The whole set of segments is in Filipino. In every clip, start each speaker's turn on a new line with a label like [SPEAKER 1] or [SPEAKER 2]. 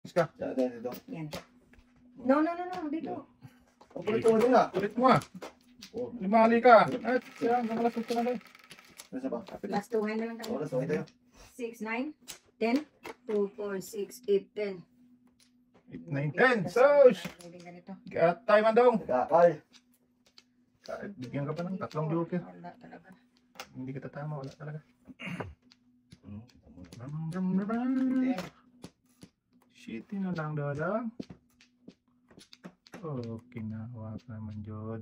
[SPEAKER 1] Iska.
[SPEAKER 2] Dito.
[SPEAKER 3] Yan. No, dito.
[SPEAKER 2] Ulit mo din ah.
[SPEAKER 1] Ulit mo ah. Limali ka. At yan, nakalasot ka na tayo.
[SPEAKER 2] Ano ba?
[SPEAKER 3] Last 2 hand na lang tayo.
[SPEAKER 2] Oras, okay tayo.
[SPEAKER 3] 6, 9, 10. 2, 4, 6, 8, 10.
[SPEAKER 1] 8, 9, 10. So, got time man daw.
[SPEAKER 2] Nagkakal.
[SPEAKER 1] Kahit bigyan ka pa ng 3 joker.
[SPEAKER 3] Wala talaga.
[SPEAKER 1] Hindi ka tatama, wala talaga. Shitty na lang dalang. Okay na, wag naman Jod.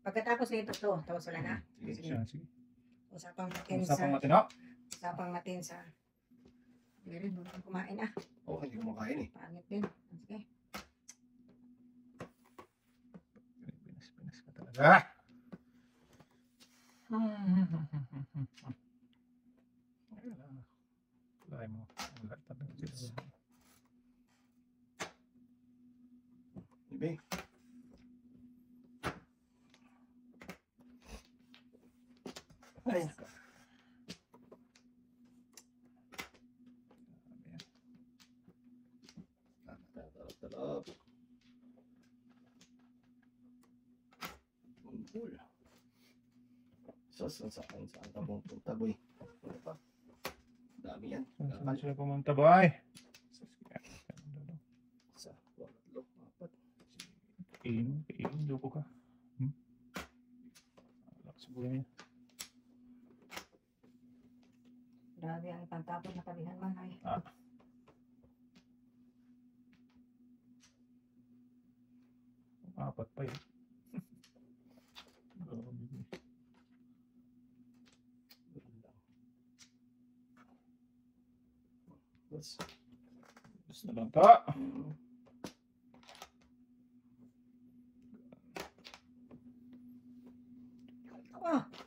[SPEAKER 3] Pagkatapos nito to, tapos wala na.
[SPEAKER 1] Sige, sige.
[SPEAKER 3] Usapang matin
[SPEAKER 1] Kumusta
[SPEAKER 3] sa...
[SPEAKER 1] pang matino?
[SPEAKER 3] Usapang matin sa... Hindi rin, huwag kang kumain ah.
[SPEAKER 2] Oh, hindi ko makain eh.
[SPEAKER 3] Pangit din. Sige.
[SPEAKER 1] Pinas ka talaga. Wala mo. Wala talaga sila.
[SPEAKER 2] Ibe. Ay. Talap. Umpul. Saan ka pupunta, boy? Ano pa? Dami yan.
[SPEAKER 1] Saan sila pumunta, boy?
[SPEAKER 2] Isa, 2, 3, 4.
[SPEAKER 1] Kainin, lupo ka. Lakas buhay niya.
[SPEAKER 3] Grabe ang ipantapon na tabihan man ay.
[SPEAKER 1] Apat pa yun. Gusto na lang to.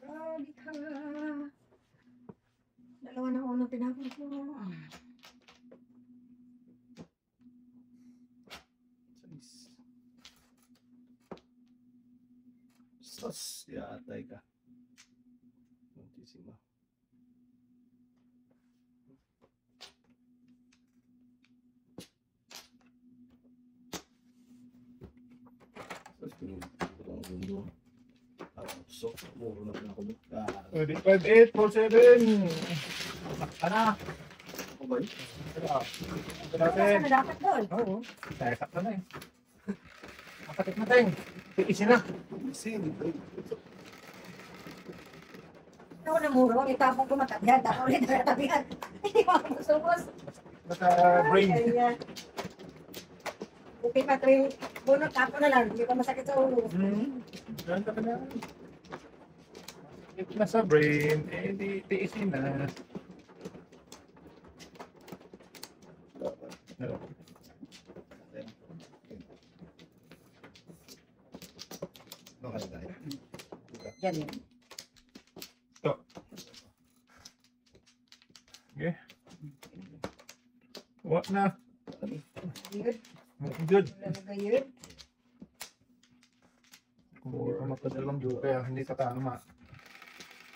[SPEAKER 3] Grabe ka. Dalawa na unang tinapon ko.
[SPEAKER 2] Sos, yatay ka. Muntisima. Sos, pinutong gundo. So, muro na ako doon.
[SPEAKER 1] 5, 8, 4, 7. Ano?
[SPEAKER 2] Ako ba yun?
[SPEAKER 1] Ito
[SPEAKER 3] Wala
[SPEAKER 1] natin.
[SPEAKER 3] na dapat doon.
[SPEAKER 1] Oo. Kaya sakto na eh. Makatik natin. Isin na.
[SPEAKER 2] Sino?
[SPEAKER 3] Ako na muro, itapon ko matabihan. Tapos ulit na tabihan. Hindi mo ako masubos.
[SPEAKER 1] Basta brain.
[SPEAKER 3] Okay pa, 3 bunot tapon na lang. Hindi pa masakit sa ulo.
[SPEAKER 1] Ganda ka na. Ito na sa brain. Eh, di tiisin na.
[SPEAKER 2] Okay tayo.
[SPEAKER 3] Diyan yun.
[SPEAKER 1] Ito. Okay. What na?
[SPEAKER 3] Good.
[SPEAKER 1] Good.
[SPEAKER 3] Wala na yun.
[SPEAKER 1] Kung hindi pa matadalang joke, hindi ka tama.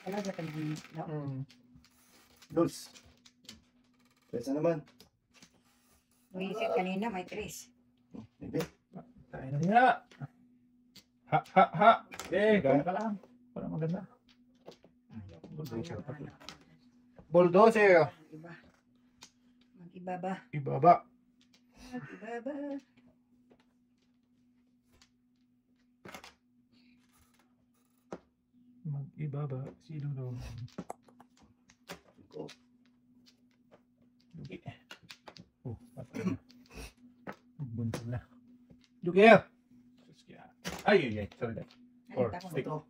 [SPEAKER 3] Wala ba ito naman?
[SPEAKER 2] Dos. Pesa naman.
[SPEAKER 3] Buisit kanina, may 3.
[SPEAKER 2] Ibe.
[SPEAKER 1] Tayo na niya. Ha. Eh, gaya ka lang. Para maganda. Bulldozer.
[SPEAKER 3] Iba. Mag-iba ba?
[SPEAKER 1] Ibaba.
[SPEAKER 3] Mag-iba ba?
[SPEAKER 1] Mag-ibaba. Sino daw? Dugi. Oh, patay na. Buntol na. Dugi! Ay. Sorry. Or stick.
[SPEAKER 2] Ito.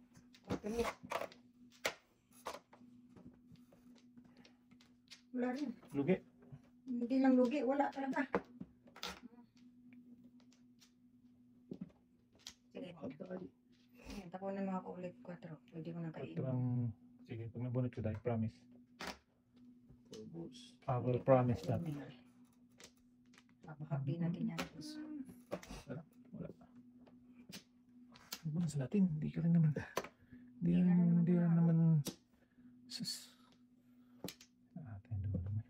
[SPEAKER 3] Wala rin.
[SPEAKER 1] Dugi.
[SPEAKER 3] Hindi lang lugi, wala talaga. Sige. Ayan, tapunan mga ulit 4. Pwede ko na kainin.
[SPEAKER 1] Sige, pag nabunot ko dahil, promise.
[SPEAKER 2] Turbos.
[SPEAKER 1] I will promise that.
[SPEAKER 3] Papahabi natin yan.
[SPEAKER 1] Wala. Ano ba sa Latin? Hindi ka rin naman. Hindi naman. Sus. Atin doon naman.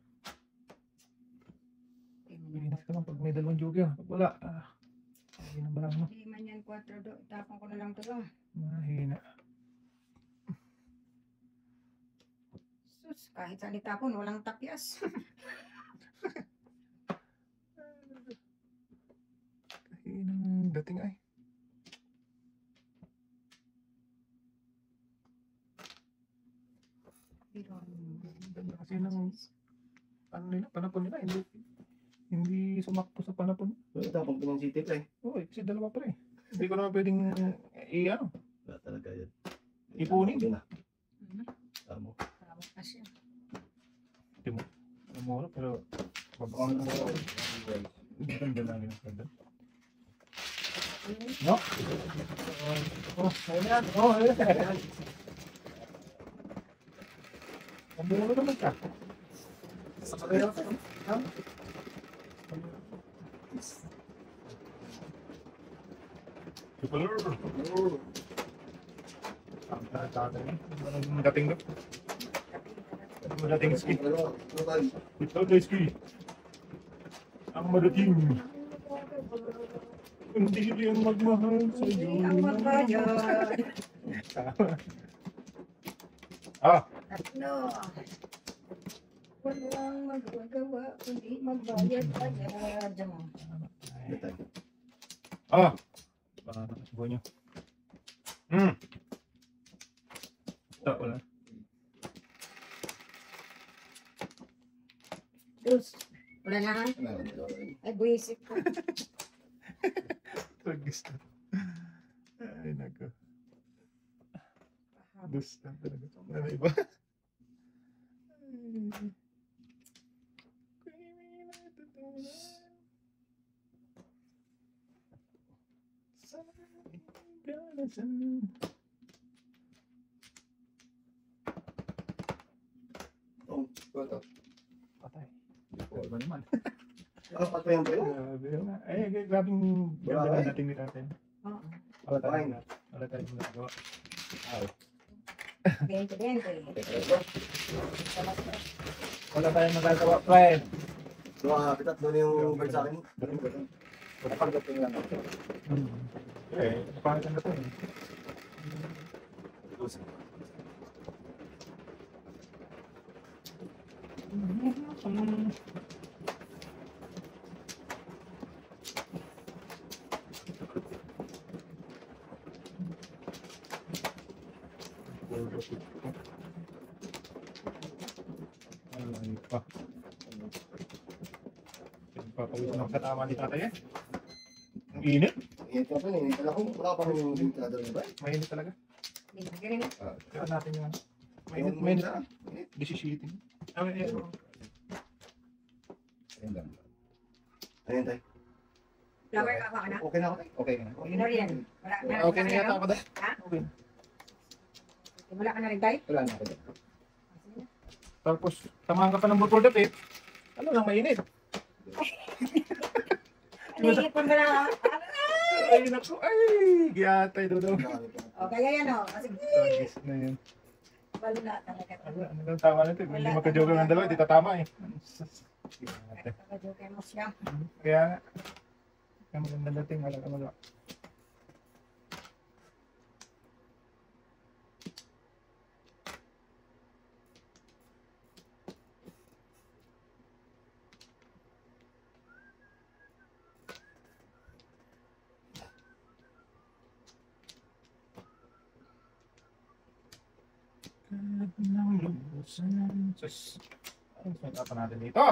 [SPEAKER 1] naman pag may dalawang joker. Pag wala, mahina ba mo?
[SPEAKER 3] Hindi man yan 4 do. Tapon ko na lang ito.
[SPEAKER 1] Mahina.
[SPEAKER 3] Sus, kahit saan itapon, walang tapyas.
[SPEAKER 1] Kahinang dating ay. Ganda kasi ng ano nila, panapon nila. Hindi sumakto sa panapon.
[SPEAKER 2] Wala tapong pinang city pre.
[SPEAKER 1] Oo, kasi dalawa pa rin. Hindi ko naman pwedeng i-ano.
[SPEAKER 2] Wala talaga yan.
[SPEAKER 1] Ipunin.
[SPEAKER 2] Yun na.
[SPEAKER 3] Mhm.
[SPEAKER 2] Tamo.
[SPEAKER 3] Tawag kasi.
[SPEAKER 1] Mura, pero
[SPEAKER 2] On board.
[SPEAKER 1] ganda lang yung ganda. No? Oh, ayan. Oh, ayan. Ang mura naman ka. Ang dating na. Ang dating ski. Ito na ski. Ang madating. Hindi rin magmahal sa'yo.
[SPEAKER 3] Ang magbayad.
[SPEAKER 1] Ah,
[SPEAKER 3] Tatlo. Walang magagawa, kundi magbayad-bayad.
[SPEAKER 1] ah. Parang nakasubo niyo. Ito, wala.
[SPEAKER 3] Dus, wala na. Ay, buwisip ko.
[SPEAKER 1] Gusto. Ay, nako. Gusto talaga. Ano iba?
[SPEAKER 2] Oh, ito.
[SPEAKER 1] Patay. Iba naman.
[SPEAKER 2] Apat pa yan pre.
[SPEAKER 1] Grabe yun. Ay, grabing ganda na dating natin.
[SPEAKER 3] Oo.
[SPEAKER 1] Wala tayong nagawa.
[SPEAKER 3] Bente.
[SPEAKER 1] Wala tayong magagawa, friend.
[SPEAKER 2] Pitat doon yung bird sa akin.
[SPEAKER 1] Napagdating lang ako. Eh, pangit na ito eh. Ay, pa. Papawisan ako sa tama ni tatay eh. Ang init.
[SPEAKER 2] Init ka pa rin. Wala pa rin yung ventilador na ba?
[SPEAKER 1] Mainit talaga.
[SPEAKER 3] Ganun.
[SPEAKER 1] Kaya natin yung ano.
[SPEAKER 2] Mainit.
[SPEAKER 1] Mainit. Disisitin.
[SPEAKER 2] Ayun lang. Ayun tayo.
[SPEAKER 3] Flower ka ba, anak?
[SPEAKER 2] Okay na ako tayo. Okay na.
[SPEAKER 3] Ano yan? Wala
[SPEAKER 1] Okay na yata ako dahil.
[SPEAKER 3] Ha?
[SPEAKER 1] Okay.
[SPEAKER 3] Wala ka na rin tayo?
[SPEAKER 2] Wala na ako tayo.
[SPEAKER 1] Tapos, samahan ka pa ng botol dapit. Ano lang mainit.
[SPEAKER 3] Naiipon ka na.
[SPEAKER 1] Ay, naku. Ay, giyatay doon daw.
[SPEAKER 3] O, kaya yan o. Kasi
[SPEAKER 1] Tagis na yun.
[SPEAKER 3] wala talaga.
[SPEAKER 1] Ano lang tama nito? Hindi magka-joker ng dalawa, hindi tatama eh. Giyatay.
[SPEAKER 3] Pagkajoke mo siya.
[SPEAKER 1] Kaya nga. Kaya magandang dating, wala ka magawa. Sus. Ano sa pa natin dito?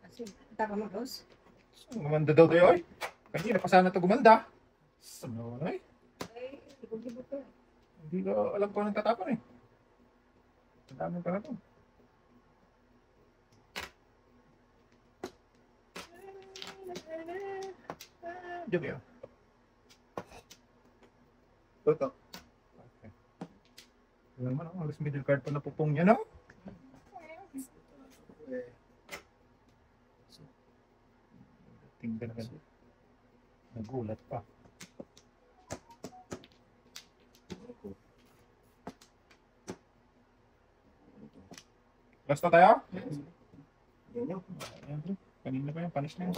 [SPEAKER 3] Kasi, tapa mo, Rose.
[SPEAKER 1] Gumanda daw tayo ay. Kanina pa sana ito gumanda. Ano na eh.
[SPEAKER 3] Ay, libog-libog ko.
[SPEAKER 1] Hindi ko alam kung anong tatapon eh. Ang dami pa na ito. Diyan yun.
[SPEAKER 2] Ito.
[SPEAKER 1] Okay. Ano naman ako, halos middle card pa na pupong niya, no? Tingnan ka. Nagulat pa. Last na tayo?
[SPEAKER 2] Yan yun.
[SPEAKER 1] Ayan, bro. Kanina pa yan, panis na yun.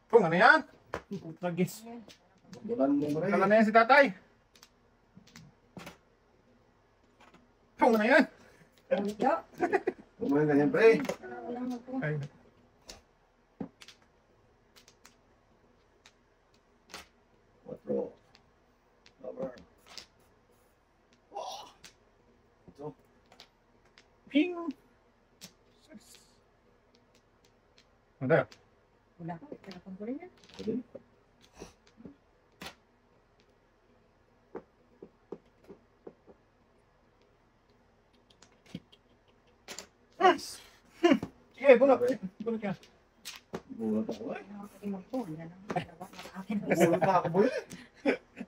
[SPEAKER 1] Kung ano yan? Nagis.
[SPEAKER 2] Bulan mo pre.
[SPEAKER 1] Kala na yan si tatay. Kung ano yan?
[SPEAKER 3] Ito.
[SPEAKER 2] Kumain ganyan pre.
[SPEAKER 3] Wala mo po.
[SPEAKER 1] Ay,
[SPEAKER 2] Quatro. Cover. Oh. Ito.
[SPEAKER 1] ping! Ano tayo?
[SPEAKER 3] Wala ko. Tinapon ko rin yan.
[SPEAKER 2] Pwede. Nice.
[SPEAKER 1] Sige, bunot. Bunot ka.
[SPEAKER 2] Bulat ako eh.
[SPEAKER 3] Wala ko pwede mag-phone. Yan ang dalawa na akin.
[SPEAKER 2] Bulat na ako boy.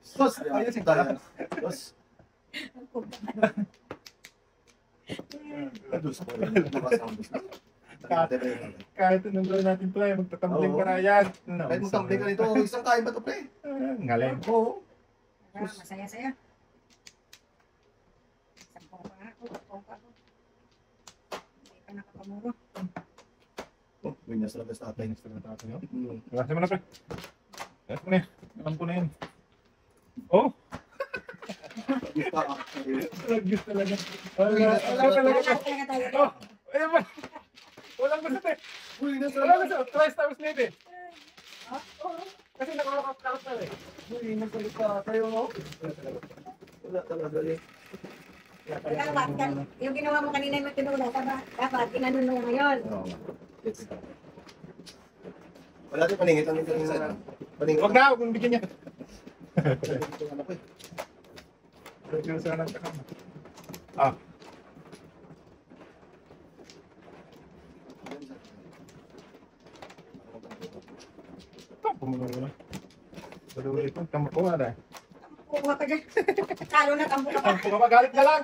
[SPEAKER 2] Sos. Ayun si Dayan. Sos. Adus po. Nakasambos na.
[SPEAKER 1] Kahit anong gawin natin play, magtatambling
[SPEAKER 2] Oo.
[SPEAKER 1] ka na yan. No,
[SPEAKER 2] Kahit magtambling ka nito, isang kain ba ito pre?
[SPEAKER 1] Ngaling.
[SPEAKER 2] Oo.
[SPEAKER 3] Masaya-saya. Sampung pa ako. Sampung pa ako. Hindi ka nakakamuro.
[SPEAKER 2] Oh, winas lang sa tatay.
[SPEAKER 1] Gusto na tayo yun.
[SPEAKER 2] Hmm.
[SPEAKER 1] Kasi mo na pre. Kasi mo na yan. Alam ko na yun. Oh!
[SPEAKER 2] Gusto ako.
[SPEAKER 1] Gusto talaga. Wala talaga.
[SPEAKER 3] Wala talaga tayo.
[SPEAKER 1] Oh! Ayun ba? Walang gusto eh.
[SPEAKER 2] Winas
[SPEAKER 1] Walang
[SPEAKER 2] lang.
[SPEAKER 1] gusto. Twice times need eh.
[SPEAKER 3] Ah, oo.
[SPEAKER 1] Kasi nakakapakakap na eh.
[SPEAKER 2] Winas lang sa tatay. Oh. Wala talaga eh.
[SPEAKER 3] Dapat, yung ginawa mo kanina yung tinula, dapat, ginanon mo ngayon.
[SPEAKER 2] Oo. Wala din paningit lang din kanina. Paningit.
[SPEAKER 1] Huwag na, huwag mong bigyan niya.
[SPEAKER 2] Ito ano ko eh.
[SPEAKER 1] Huwag na sana sa kama. Ah, ito. Pumulo na. Pumulo ito. Tama ko nga dahil.
[SPEAKER 3] Kuha ka dyan. Talo na, tampo ka pa.
[SPEAKER 1] Kung kapagalit na lang.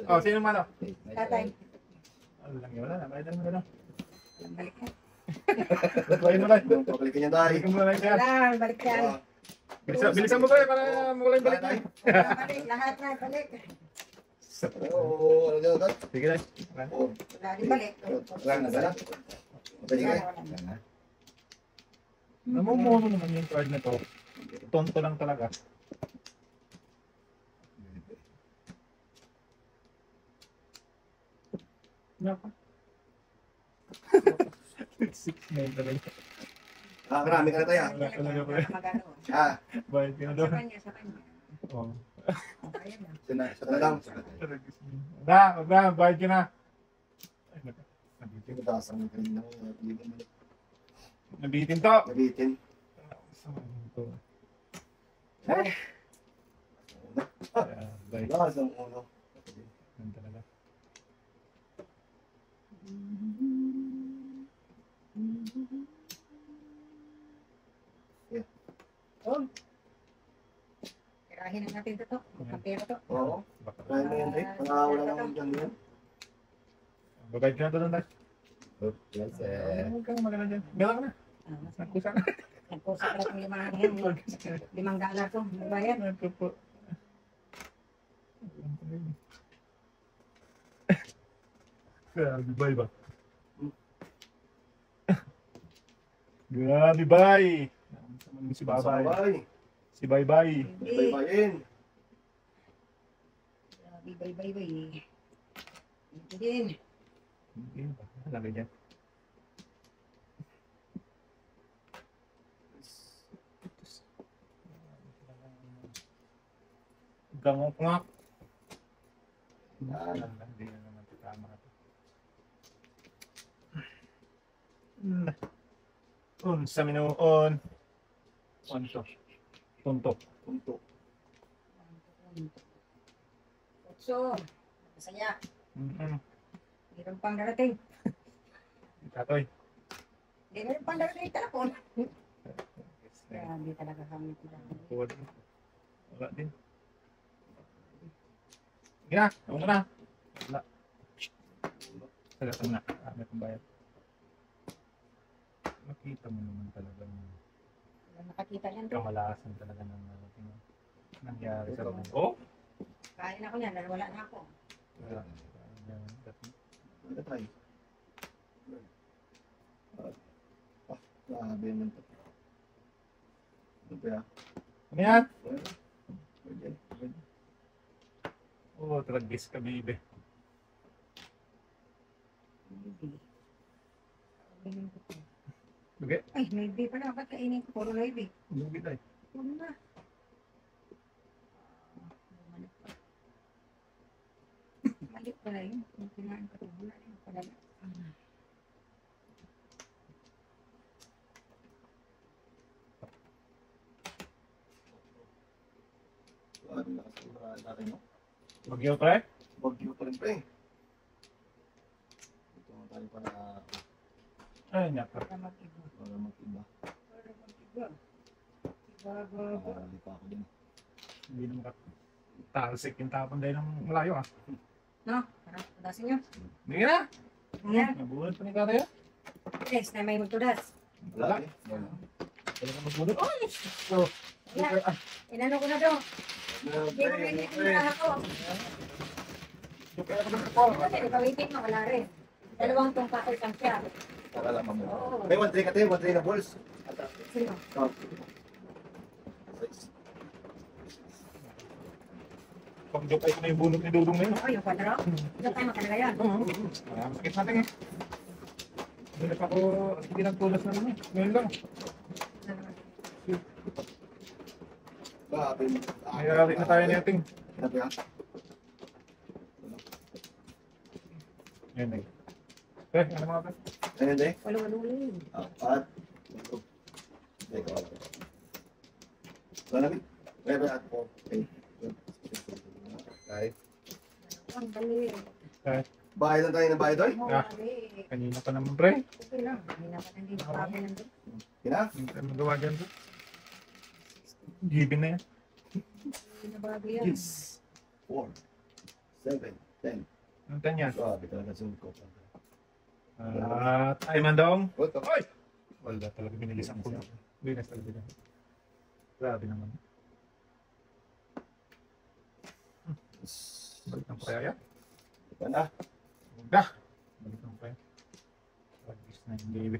[SPEAKER 1] Oh, sino man oh?
[SPEAKER 3] Tatay.
[SPEAKER 1] Ano lang yun? Wala na. Bayad mo na.
[SPEAKER 3] Balik na.
[SPEAKER 1] Bayad mo lang.
[SPEAKER 2] Pabalikin niya tayo.
[SPEAKER 1] Balikan mo na lang siya.
[SPEAKER 3] Wala, balik yan.
[SPEAKER 1] Bilisan mo ba para mawala yung balik niya.
[SPEAKER 3] Balik, lahat na, balik.
[SPEAKER 2] Oo, ano dyan agad?
[SPEAKER 1] Sige na.
[SPEAKER 2] Oo.
[SPEAKER 3] Wala din balik.
[SPEAKER 2] Wala na dala. Pwede ka eh.
[SPEAKER 3] Wala.
[SPEAKER 1] Namumuno naman yung card na to. Tonto lang talaga. Nako. 6-9 talaga.
[SPEAKER 2] Ah, marami ka na tayo.
[SPEAKER 1] Wala talaga pa.
[SPEAKER 3] Magano.
[SPEAKER 2] Ah,
[SPEAKER 1] Bayad ka na
[SPEAKER 3] Sa
[SPEAKER 1] doon.
[SPEAKER 3] kanya, sa kanya.
[SPEAKER 1] Oh.
[SPEAKER 3] Okay na.
[SPEAKER 2] sa na lang.
[SPEAKER 1] Wag na, bayad ka na. Ay, nabitin.
[SPEAKER 2] Mataas ang kanina.
[SPEAKER 1] Nabitin to.
[SPEAKER 2] Nabitin.
[SPEAKER 1] Bye.
[SPEAKER 2] Lakas ang uno.
[SPEAKER 1] Yan talaga.
[SPEAKER 2] Oh,
[SPEAKER 3] Tirahin na natin ito. Kampero to.
[SPEAKER 2] oo. Kaya mo yan eh. Wala lang dyan yan.
[SPEAKER 1] Babayad ka na to doon tayo.
[SPEAKER 2] Yes,
[SPEAKER 1] Huwag kang magana dyan. Meron ka na. Nagkusa na.
[SPEAKER 3] Nagpusa pala itong $5 to. Bayad.
[SPEAKER 1] Nagko po. Grabe bay ba? Grabe bay! Si Babay.
[SPEAKER 2] Sabay.
[SPEAKER 1] Si Baybay.
[SPEAKER 3] Hindi.
[SPEAKER 2] Baybayin.
[SPEAKER 3] Bay. Ito din.
[SPEAKER 1] Hindi ba? Lagay dyan. Gangok-ngak. Hindi na naman tama ito. Sa minuon. Punto. Punto.
[SPEAKER 2] Tuntok.
[SPEAKER 3] So, masaya.
[SPEAKER 1] Mm-mm.
[SPEAKER 3] Meron pang darating.
[SPEAKER 1] Tatoy.
[SPEAKER 3] Hindi meron pang darating telefon. Grabe talaga kami
[SPEAKER 1] Wala. Wala din. Sige na. Huwag mo na. Wala. Talaga na. May pambayad. Makita mo naman talaga yung
[SPEAKER 3] Nakakita yan to.
[SPEAKER 1] kamalasan talaga ng nangyari sa loob. Oh?
[SPEAKER 3] Kain ako yan, wala na ako.
[SPEAKER 2] Ano tayo? Grabe naman to. Ano ba yan?
[SPEAKER 1] Ano yan?
[SPEAKER 2] Pwede.
[SPEAKER 1] Oh, tragis ka, baby. Okay.
[SPEAKER 3] Ay, maybe pala. Ba't kainin ko? Puro maybe.
[SPEAKER 1] Lugi tayo.
[SPEAKER 3] Puro na. Mali pala yun. Kung kinain ko ito, wala yun pala.
[SPEAKER 2] Ano na kasi natin, no?
[SPEAKER 1] Bagyo, pre?
[SPEAKER 2] Bagyo pa rin pa eh. Ito tayo para
[SPEAKER 1] Ay, naka.
[SPEAKER 3] Para mag-iba.
[SPEAKER 2] mag-iba.
[SPEAKER 3] Para mag-iba. Iba-iba.
[SPEAKER 2] Hindi pa ako din.
[SPEAKER 1] Hindi naman ka. Talsik yung tapon dahil ng malayo, ah.
[SPEAKER 3] No? Para tudasin nyo.
[SPEAKER 1] Hindi na.
[SPEAKER 3] Ayan.
[SPEAKER 1] Nabulat pa ni Tatay, ah.
[SPEAKER 3] Yes, na may magtudas.
[SPEAKER 2] Wala eh.
[SPEAKER 1] Wala ka magbulot. Ay! So,
[SPEAKER 3] Ayan. Inano ko na to. Hindi ko rin itinirahan ko. Kasi ipawaitin mo, wala rin. Dalawang tungkakol kang siya.
[SPEAKER 2] Nakalaman mo.
[SPEAKER 3] Oo.
[SPEAKER 2] May 1-3 ka tayo, 1-3 na balls.
[SPEAKER 3] Sino?
[SPEAKER 1] pag-joke ay na yung bunot ni Dudong na yun.
[SPEAKER 3] Oo, yung kwadro. Doon tayo makalagayan.
[SPEAKER 1] Sakit natin eh. Hindi pa ako pinagtulas na naman. Ngayon lang.
[SPEAKER 2] Grabe.
[SPEAKER 1] Mayari na tayo natin.
[SPEAKER 2] Grabe ha?
[SPEAKER 1] Yan eh. Eh, ano mga ba?
[SPEAKER 2] Ayun eh.
[SPEAKER 3] Walu-waluin.
[SPEAKER 2] Apat. Teka. Wala namin. Grabe at po. Kahit.
[SPEAKER 3] Ang dali.
[SPEAKER 2] Bahay lang tayo ng bahay doy?
[SPEAKER 3] Oo,
[SPEAKER 1] Ah.
[SPEAKER 3] dali.
[SPEAKER 1] Kanina pa naman pre.
[SPEAKER 3] Okay lang. Hindi na pa hindi nakapagin ng doon.
[SPEAKER 2] Kina?
[SPEAKER 1] Hindi tayo magawa dyan bro. Gibin na yan.
[SPEAKER 3] Hindi na bago yan.
[SPEAKER 2] 6, 4, 7, 10.
[SPEAKER 1] Ano tayo yan?
[SPEAKER 2] Grabe talaga sunod ko.
[SPEAKER 1] At ay mandong.
[SPEAKER 2] What the?
[SPEAKER 1] Ay! Wala talaga binilisan ko na. Binas talaga yan. Grabe naman. Balik ng kaya yan.
[SPEAKER 2] Ito na.
[SPEAKER 1] Huwag. Balik ng kaya. Tragis na yung baby.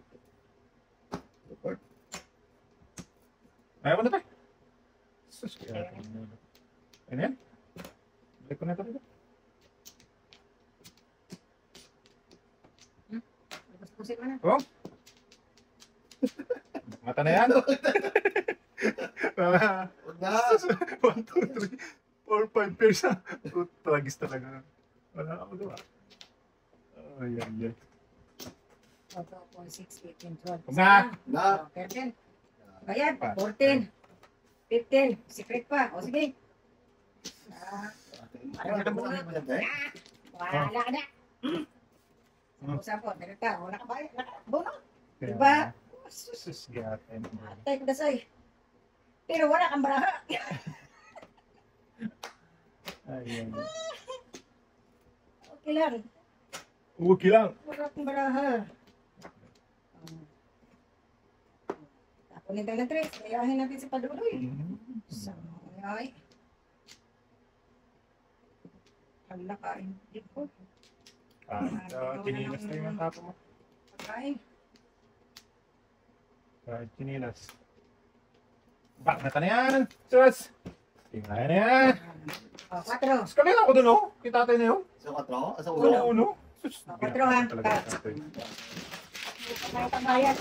[SPEAKER 2] Report.
[SPEAKER 1] Ayaw ko na tayo. Sus, kaya ako na. Ayun yan. Balik ko na ito dito.
[SPEAKER 3] Pusin mo na.
[SPEAKER 1] Oh! Mata na yan.
[SPEAKER 2] Huwag na.
[SPEAKER 1] 1, 2, 3, 4, 5 pairs na. Tragis talaga. Wala ako gawa. Ay, ay, ay.
[SPEAKER 3] 4, 6, 8, 12.
[SPEAKER 1] Na!
[SPEAKER 2] Na.
[SPEAKER 3] 13. Bayad. 14. 15. Secret pa. O sige.
[SPEAKER 2] Ano ka ba yan, te?
[SPEAKER 3] Wala ka na. Sampo, direkta. Wala ka bayad. Bono.
[SPEAKER 1] Kaya-
[SPEAKER 3] Diba?
[SPEAKER 1] Sus, gaten.
[SPEAKER 3] Atay ko dasay. Pero wala kang baraha.
[SPEAKER 1] Ay, ay.
[SPEAKER 3] Okay lang.
[SPEAKER 1] Okay lang.
[SPEAKER 3] Wala kang baraha. Tapunin tayo ng tres. Ayahin natin si Paduloy. Sa ay. Hala kain. Di po.
[SPEAKER 1] Chinilas na yung tapo mo.
[SPEAKER 3] Pagkain.
[SPEAKER 1] Chinilas. Bak na yan. Sus. Tingnan na yan.
[SPEAKER 3] 4.
[SPEAKER 1] Mas kanila ako dun, oh. Kita tayo na yun.
[SPEAKER 2] Sa 4? Sa
[SPEAKER 3] Uno.
[SPEAKER 2] 1?
[SPEAKER 1] Uno. Sus.
[SPEAKER 3] 4 ha.
[SPEAKER 1] Talaga tatay.
[SPEAKER 3] Pagkain tambayan.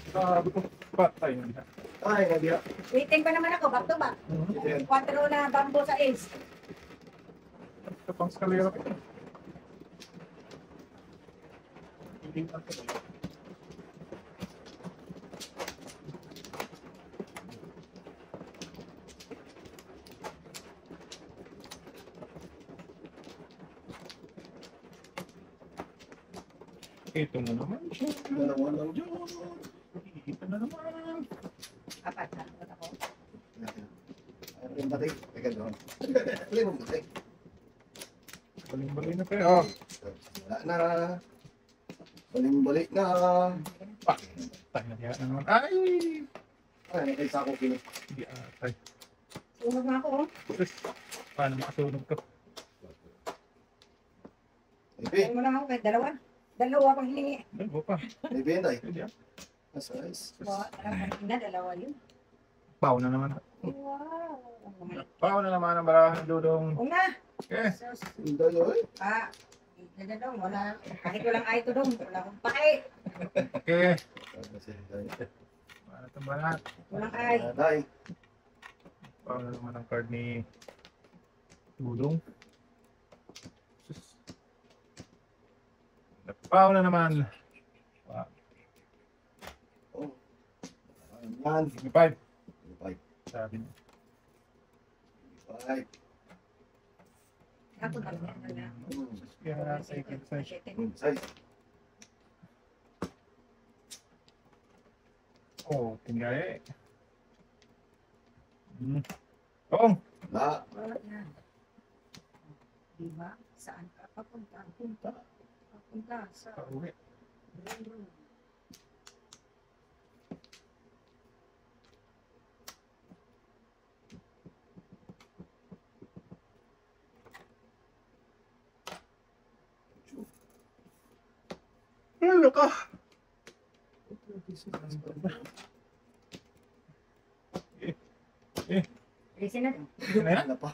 [SPEAKER 1] Sabi ko, patay na yan.
[SPEAKER 2] Ay, nabiya.
[SPEAKER 3] Waiting pa naman ako. Back to back. 4 na bamboo sa ace.
[SPEAKER 1] Ito pang skalera ko. Hindi pa ito. Ito na naman siya.
[SPEAKER 2] Dalawa lang dyan.
[SPEAKER 1] Ito na naman.
[SPEAKER 3] 4. Nakot ako.
[SPEAKER 2] Ano yung batay? Teka doon. Ano yung batay?
[SPEAKER 1] Baling-baling na pa yun.
[SPEAKER 2] Wala na. Balik na.
[SPEAKER 1] Tayo na yan naman. Ay!
[SPEAKER 2] Ay, may sako kilo.
[SPEAKER 1] Hindi atay.
[SPEAKER 3] Sunog na ako, oh.
[SPEAKER 1] Sus, paano makasunog to?
[SPEAKER 2] Maybe.
[SPEAKER 3] Ayun mo lang ako kahit dalawa. Dalawa akong hiningi.
[SPEAKER 1] Dalawa pa.
[SPEAKER 2] Maybe yan tayo.
[SPEAKER 1] Pwede ah.
[SPEAKER 2] That's nice.
[SPEAKER 3] Na, dalawa yun.
[SPEAKER 1] Pao na naman.
[SPEAKER 3] Wow.
[SPEAKER 1] Pao na naman ang barahan dudong.
[SPEAKER 3] Una.
[SPEAKER 1] Okay.
[SPEAKER 3] Sus.
[SPEAKER 2] Hindi oy.
[SPEAKER 3] Hindi dong. Wala. Kahit walang ay ito dong. Wala akong pake.
[SPEAKER 1] Okay. Paano itong barat?
[SPEAKER 3] Walang ay.
[SPEAKER 2] Tay.
[SPEAKER 1] Pao na naman ang card ni Dudong. Sus. Pao na naman. Wow.
[SPEAKER 2] Oh. Yan.
[SPEAKER 1] Give me 5.
[SPEAKER 2] Five.
[SPEAKER 1] Sabi niya.
[SPEAKER 2] Five.
[SPEAKER 3] Ako na lang.
[SPEAKER 1] Kaya second size.
[SPEAKER 2] Size.
[SPEAKER 1] Oh, tingay. Oh,
[SPEAKER 2] La.
[SPEAKER 3] Wala na. Diba? Saan ka papunta? Papunta sa
[SPEAKER 1] pauwi. Ano ka?
[SPEAKER 3] Resin na dong.
[SPEAKER 1] Ano yan?
[SPEAKER 2] Ano pa?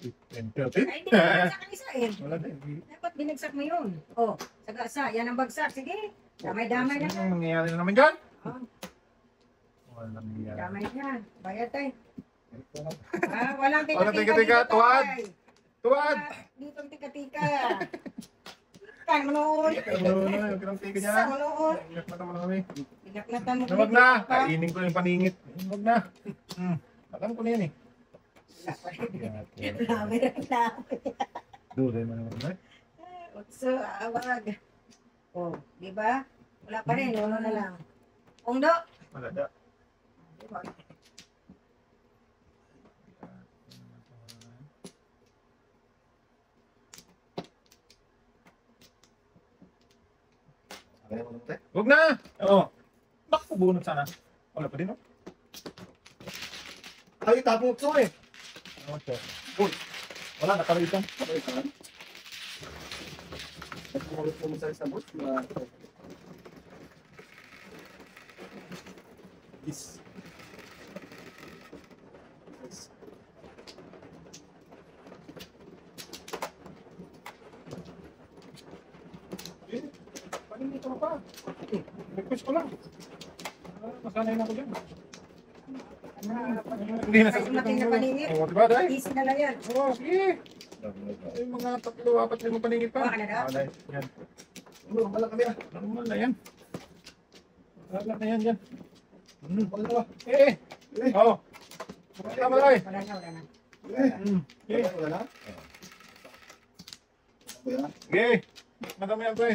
[SPEAKER 1] 10, 13?
[SPEAKER 3] Ay, hindi na binagsak ang isa eh.
[SPEAKER 1] Wala din.
[SPEAKER 3] Dapat binagsak mo yun. Oh, sagasa. Yan ang bagsak. Sige. Damay-damay na.
[SPEAKER 1] Anong nangyayari na naman dyan?
[SPEAKER 3] Oh,
[SPEAKER 1] Walang nangyayari.
[SPEAKER 3] damay na. Bayad tayo. Walang
[SPEAKER 1] Walang
[SPEAKER 3] tika-tika
[SPEAKER 1] tika-tika,
[SPEAKER 3] dito,
[SPEAKER 1] tuwad.
[SPEAKER 3] tay.
[SPEAKER 1] Tuwad!
[SPEAKER 3] Dito ang tika-tika. Kaya manood.
[SPEAKER 1] Ano na, yung pinang-tika niya.
[SPEAKER 3] Sa manood.
[SPEAKER 1] Iyak na naman kami.
[SPEAKER 3] Pinaklatan mo.
[SPEAKER 1] Huwag na! Kainin ko yung paningit. Huwag na. Alam ko na yan eh.
[SPEAKER 3] Labi na lang.
[SPEAKER 1] Dure mo naman.
[SPEAKER 3] Utso, awag. Oh, di ba? Wala pa rin. Uno na lang. Ungdo.
[SPEAKER 1] Wala da.
[SPEAKER 3] Diba?
[SPEAKER 2] Kaya mo naman tayo.
[SPEAKER 1] Huwag na! Oo. Naku, bunot sana. Wala pa din oh.
[SPEAKER 2] Ay, tapos ito eh.
[SPEAKER 1] Ano ito? Uy! Wala, nakarito.
[SPEAKER 2] Ay, saan? Nagkukulit mo sa isang bus.
[SPEAKER 1] Is. Eh, paningit ko pa. Request ko lang. Masanay na ako dyan. Hindi na
[SPEAKER 3] Ay, dumating na paningit.
[SPEAKER 1] Oo, diba, Day?
[SPEAKER 3] Easy na lang yan.
[SPEAKER 1] Oo, sige. Yung mga 3, 4, 5 paningit pa.
[SPEAKER 3] Baka na daw.
[SPEAKER 1] Wala yan.
[SPEAKER 2] Wala kami ah.
[SPEAKER 1] Normal na yan. Wala na yan dyan.
[SPEAKER 2] Wala na ba?
[SPEAKER 1] Eh! Oo. Tama tayo.
[SPEAKER 3] Wala na, wala na.
[SPEAKER 1] Eh.
[SPEAKER 2] Wala na? Wala na?
[SPEAKER 1] Sige. Madami yan, pre.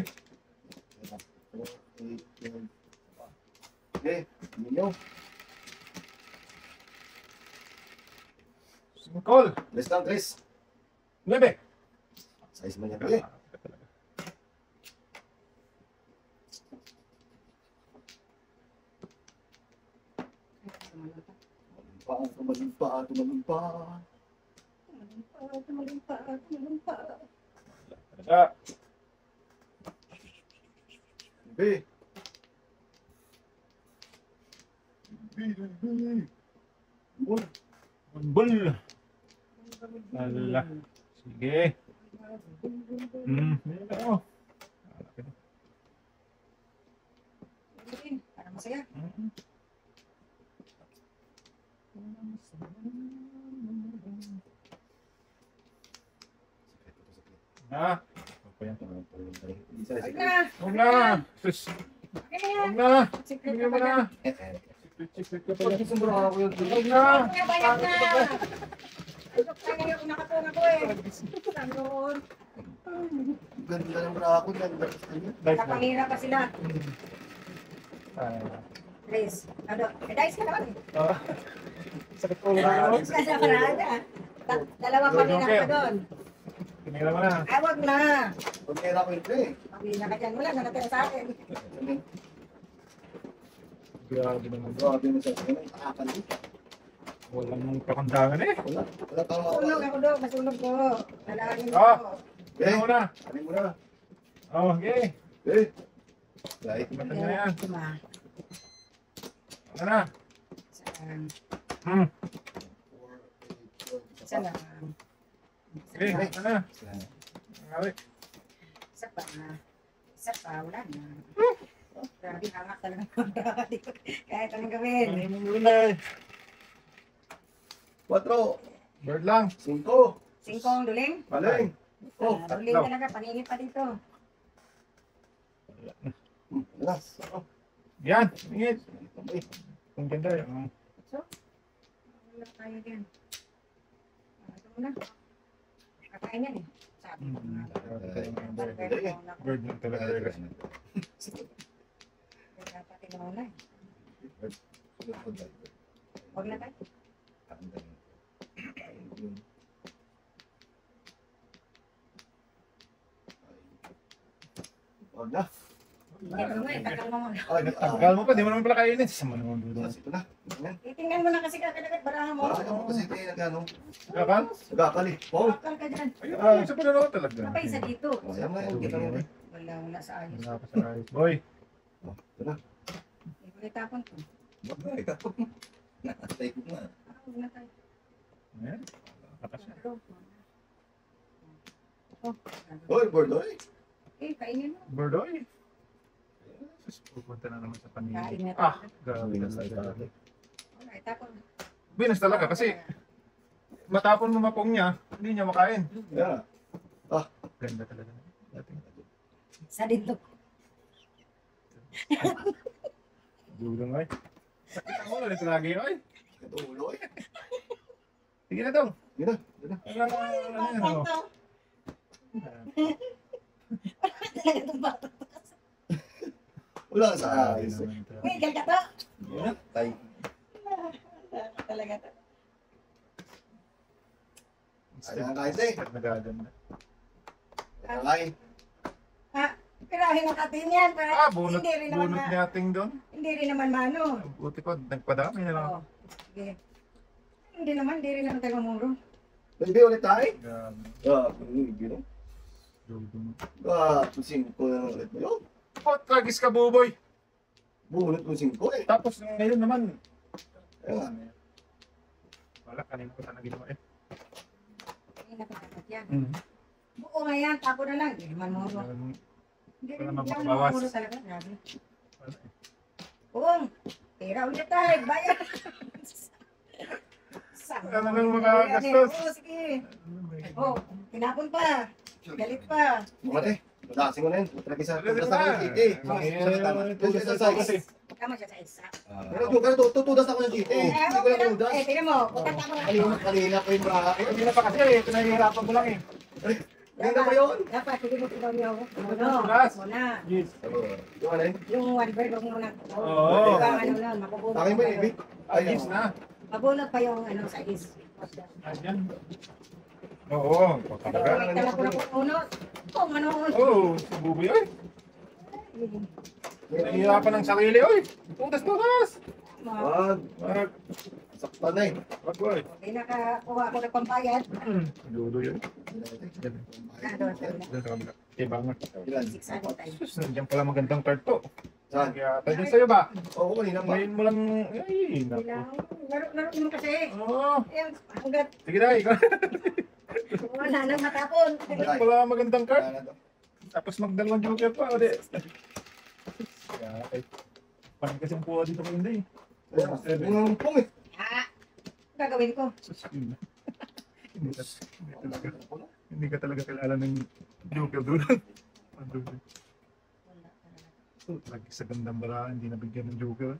[SPEAKER 2] Okay, ninyo.
[SPEAKER 1] Call.
[SPEAKER 2] Tres lang, tres.
[SPEAKER 1] 9.
[SPEAKER 2] Size man yan. Okay. Tumalimpa.
[SPEAKER 3] Tumalimpa.
[SPEAKER 1] Sa.
[SPEAKER 2] B. Bul.
[SPEAKER 1] Bul. Ala. Sige. Oo.
[SPEAKER 3] Para masaya.
[SPEAKER 1] Na. Apa yan?
[SPEAKER 3] Huwag na.
[SPEAKER 1] Huwag na. Sus. Huwag na.
[SPEAKER 3] Secret
[SPEAKER 1] Bigyan
[SPEAKER 3] ka
[SPEAKER 1] mo
[SPEAKER 3] pa na.
[SPEAKER 1] na. Secret ka pala.
[SPEAKER 2] Huwag
[SPEAKER 1] Huwag na.
[SPEAKER 3] Bayad na. Ayok tayo yung nakatunga ko eh. Sanoon.
[SPEAKER 2] Ganda ng brako yan.
[SPEAKER 3] Nakapangira pa sila.
[SPEAKER 1] Ay.
[SPEAKER 3] Please. Ano? Dice ka naman.
[SPEAKER 1] Ah. Sakit ulo na ako.
[SPEAKER 3] Kasi parada. Dalawang pamina ka doon.
[SPEAKER 1] Tinignan mo na.
[SPEAKER 3] Ay, wag na.
[SPEAKER 2] Huwag kaya ako yung pre.
[SPEAKER 3] Pamina ka dyan. Wala na natira sa akin.
[SPEAKER 1] Grabe naman.
[SPEAKER 2] Grabe mo sa akin. Akan dito.
[SPEAKER 1] Walang kakundangan eh.
[SPEAKER 2] Wala kang
[SPEAKER 3] Masunog
[SPEAKER 2] makawa.
[SPEAKER 3] ako doon, masunog ko. Lalangin mo
[SPEAKER 1] Ah.
[SPEAKER 3] ako.
[SPEAKER 1] Ano mo na?
[SPEAKER 2] Ano mo na?
[SPEAKER 1] Oh, okay.
[SPEAKER 2] Eh. Right.
[SPEAKER 1] Mata niya na yan.
[SPEAKER 3] Tuma.
[SPEAKER 1] Ano na?
[SPEAKER 3] Saan?
[SPEAKER 1] Hmm.
[SPEAKER 3] Isa lang.
[SPEAKER 1] Okay, ano na? Nangyari.
[SPEAKER 3] Isa pa. Isa pa, wala na. Grabe, hangak talaga. Kahit anong gawin.
[SPEAKER 1] Ano mo muna eh?
[SPEAKER 2] 4,
[SPEAKER 1] Bird lang.
[SPEAKER 2] 5,
[SPEAKER 3] Singkong duling.
[SPEAKER 2] paling. Oh,
[SPEAKER 3] Duling
[SPEAKER 1] tatlo.
[SPEAKER 3] talaga, paningin pa dito.
[SPEAKER 2] Wala.
[SPEAKER 1] Yan. Ingit.
[SPEAKER 2] Okay.
[SPEAKER 1] Kung ganda yun.
[SPEAKER 3] So, wala tayo dyan. Ito muna. Kakain yan eh. Sabi ko nga.
[SPEAKER 1] Bird lang talaga.
[SPEAKER 3] Dapat inauna eh. Huwag na tayo.
[SPEAKER 2] Wag na.
[SPEAKER 3] Ito mo eh, tagal mo muna.
[SPEAKER 2] Ay,
[SPEAKER 1] Tagal mo pa, di mo naman pala kainin. Sama naman doon.
[SPEAKER 2] Ito na. Ayan.
[SPEAKER 3] Titingnan mo na kasi kakadagat barahan mo.
[SPEAKER 2] Bakit ako kasi tayo nagano?
[SPEAKER 1] Kakal?
[SPEAKER 2] Nagkakali. Oh.
[SPEAKER 3] Bakal ka dyan.
[SPEAKER 1] Ayun, sa pala talaga.
[SPEAKER 3] Napay isa dito.
[SPEAKER 2] Kaya nga yung kita mo.
[SPEAKER 3] Wala sa ayos.
[SPEAKER 1] Wala pa sa ayos. Boy.
[SPEAKER 2] Oh, ito na.
[SPEAKER 3] Hindi ko itapon ko.
[SPEAKER 2] Wag na, ikaw. Nakatay ko nga.
[SPEAKER 3] Huwag na tayo.
[SPEAKER 1] Ayan. Takas na.
[SPEAKER 3] Oh,
[SPEAKER 2] Hoy, bird, hoy.
[SPEAKER 3] eh, kainin mo.
[SPEAKER 1] Birdoy. Sus, pupunta na naman sa
[SPEAKER 3] Kain
[SPEAKER 1] paningin.
[SPEAKER 3] na
[SPEAKER 1] Ah,
[SPEAKER 3] tayo.
[SPEAKER 1] grabe na talaga.
[SPEAKER 3] Wala, itapon.
[SPEAKER 1] Binas talaga kasi matapon mo mapong niya, hindi niya makain.
[SPEAKER 2] Yeah.
[SPEAKER 1] Ganda talaga. Dating.
[SPEAKER 3] Sa dito.
[SPEAKER 1] Dulang ay. Sakit ang ulo nito lagi ay.
[SPEAKER 2] Ito ulo eh.
[SPEAKER 1] Sige na daw.
[SPEAKER 2] Yun na. Yun na.
[SPEAKER 1] Ano?
[SPEAKER 3] Itong bata.
[SPEAKER 2] Wala sa ayos eh.
[SPEAKER 3] Uy, gaga to.
[SPEAKER 2] Yun na. Tay.
[SPEAKER 3] Talaga to.
[SPEAKER 2] Ayan, kahit eh.
[SPEAKER 1] Nagaganda.
[SPEAKER 2] Kain.
[SPEAKER 3] Pirahin ang katin yan. Para
[SPEAKER 1] Bunot,
[SPEAKER 3] hindi rin naman
[SPEAKER 1] bunot
[SPEAKER 3] ma-
[SPEAKER 1] nating doon.
[SPEAKER 3] Hindi rin naman mano.
[SPEAKER 1] Buti ko, nagpadami na lang.
[SPEAKER 3] Oo. Sige. Hindi rin naman tayo mamuro.
[SPEAKER 2] Baby, ulit tayo.
[SPEAKER 1] Grabe.
[SPEAKER 2] Gino.
[SPEAKER 1] Dugong.
[SPEAKER 2] Pusing ko na ulit mo yun.
[SPEAKER 1] Oh, tragis ka, buboy.
[SPEAKER 2] Bunot pusing ko eh.
[SPEAKER 1] Tapos ngayon naman.
[SPEAKER 2] Ayan.
[SPEAKER 1] Wala, kanina ko sana ginawa eh.
[SPEAKER 3] Hindi na patatat yan.
[SPEAKER 1] Mm.
[SPEAKER 3] Buo nga yan, tapo na lang. Hindi naman muro. Hindi
[SPEAKER 1] Wala
[SPEAKER 3] rin
[SPEAKER 1] naman
[SPEAKER 3] naman
[SPEAKER 1] makabawas.
[SPEAKER 3] muro talaga. Grabe.
[SPEAKER 1] Wala eh.
[SPEAKER 3] Buong. Pera ulit tayo. Bayan.
[SPEAKER 1] Ano nang makagastos?
[SPEAKER 3] Oo, sige. Oh, tinapon pa. Galit pa.
[SPEAKER 2] Mate, madasin mo na yun. Tragi sa
[SPEAKER 1] Dito
[SPEAKER 2] tudas
[SPEAKER 1] na.
[SPEAKER 2] ako ng GT. Tudas sa size.
[SPEAKER 3] Tama siya sa isa.
[SPEAKER 2] Pero doon ka na tutudas ako ng GT. Hindi ko na tudas.
[SPEAKER 3] tingnan mo. Pupunta mo
[SPEAKER 2] Kanina ko yung bracket.
[SPEAKER 1] Hindi na pa kasi eh, pinahihirapan ko lang eh.
[SPEAKER 2] Kanina pa yun.
[SPEAKER 3] Dapat, sige mo ito niyo. Ano?
[SPEAKER 1] Tulas.
[SPEAKER 3] Muna.
[SPEAKER 1] Yes.
[SPEAKER 2] Yung ano yun?
[SPEAKER 3] Yung one bird, huwag muna.
[SPEAKER 1] Oo.
[SPEAKER 3] Diba, ano nun, mapupulot
[SPEAKER 2] Akin mo
[SPEAKER 3] pa
[SPEAKER 2] yung
[SPEAKER 3] yun.
[SPEAKER 2] ibig.
[SPEAKER 1] Ayos na.
[SPEAKER 3] Mabunot pa yung ano sa is.
[SPEAKER 1] Ayan. Oo, talaga.
[SPEAKER 3] May tala ko na pupunot. Kung ano.
[SPEAKER 1] Oo, si Buboy oy. Nahihirapan ng sarili oy. Tutas.
[SPEAKER 2] Wag.
[SPEAKER 1] Wag.
[SPEAKER 2] Sakta na eh.
[SPEAKER 1] Wag boy.
[SPEAKER 3] Hindi nakakuha ako ng pampayad.
[SPEAKER 1] Dudo yun.
[SPEAKER 3] Doon sa kabila.
[SPEAKER 1] Doon sa kabila. Bangat.
[SPEAKER 2] Ilan?
[SPEAKER 3] 600 tayo.
[SPEAKER 1] Sus, nandiyan pala magandang card to.
[SPEAKER 2] Saan?
[SPEAKER 1] Kaya tayo sa'yo ba?
[SPEAKER 2] Oo, kanina pa.
[SPEAKER 1] Ngayon mo lang, ay, naku.
[SPEAKER 3] Laro mo kasi.
[SPEAKER 1] Oo.
[SPEAKER 3] Ayan, hanggat
[SPEAKER 1] Sige na, ikaw.
[SPEAKER 3] wala nang matapon.
[SPEAKER 1] Nandiyan pala magandang card.
[SPEAKER 2] Wala na to.
[SPEAKER 1] Tapos magdalawang joker pa, o di. Kaya, ay. Parang kasing puwa dito ko hindi.
[SPEAKER 2] Yung lumpong eh.
[SPEAKER 3] Gagawin ko.
[SPEAKER 1] Sus, yun na. Hindi ka talaga kilala ng joker doon. Lagi sa gandang bara, hindi nabigyan ng joker.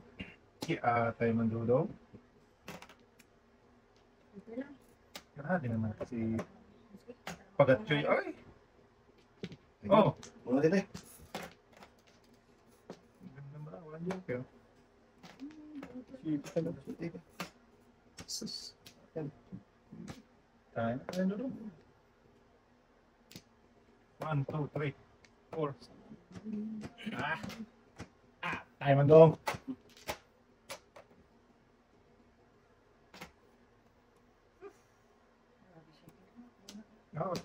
[SPEAKER 1] Kaya tayo mandulo.
[SPEAKER 3] Ito lang.
[SPEAKER 1] Grabe naman kasi pagatchoy. Ay! Oh!
[SPEAKER 2] Muna din eh.
[SPEAKER 1] Gandang bara, walang joker. Shit talaga. Sus. Tayo na tayo doon. 1, 2, 3, 4. Tayo man doon. Oo.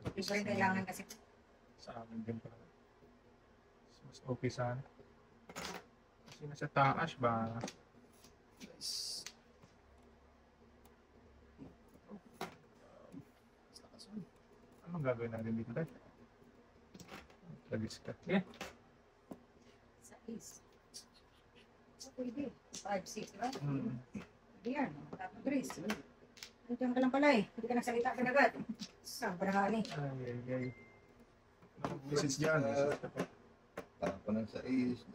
[SPEAKER 3] Hindi ko rin kailangan kasi.
[SPEAKER 1] Sa amin din pala. Mas okay sana. Kasi nasa taas ba?
[SPEAKER 2] Guys.
[SPEAKER 1] Anong gagawin natin dito tayo? Lagis ka. Yeah.
[SPEAKER 3] Sa is. So, pwede. 5, 6, right? Hindi yan. Tapos, Grace. Nandiyan ka lang pala eh. Hindi ka nagsalita ka agad. Sobrang hani.
[SPEAKER 1] Ay. Message dyan. Message ka pa.
[SPEAKER 4] Tapos ng sa is.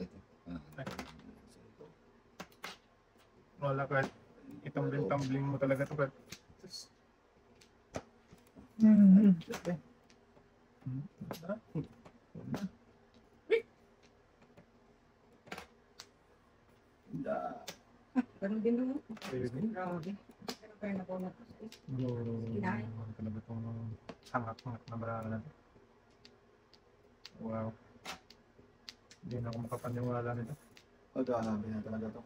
[SPEAKER 1] Wala ka. Itambling mo talaga ito.
[SPEAKER 3] Ganun din naman.
[SPEAKER 1] Pwede.
[SPEAKER 3] Grabe. Pero pa rin ako na to sa is. Kinain.
[SPEAKER 1] Talaga itong hangak-hangak na barala na ito. Wow. Hindi na ako makapaniwala nito.
[SPEAKER 2] Pagkakabi na talaga to.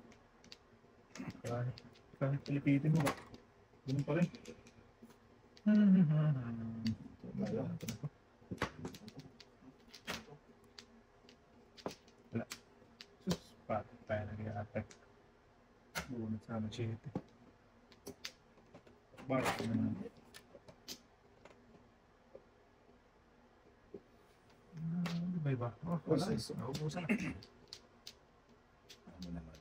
[SPEAKER 1] Kahit pilipitin mo ba? Ganun pa rin. Wala. Sus, bakit tayo nag-i-attack? Bunot sa machete. Bakit naman? Iba. Oh, wala. Naubusan na.
[SPEAKER 4] Ano naman?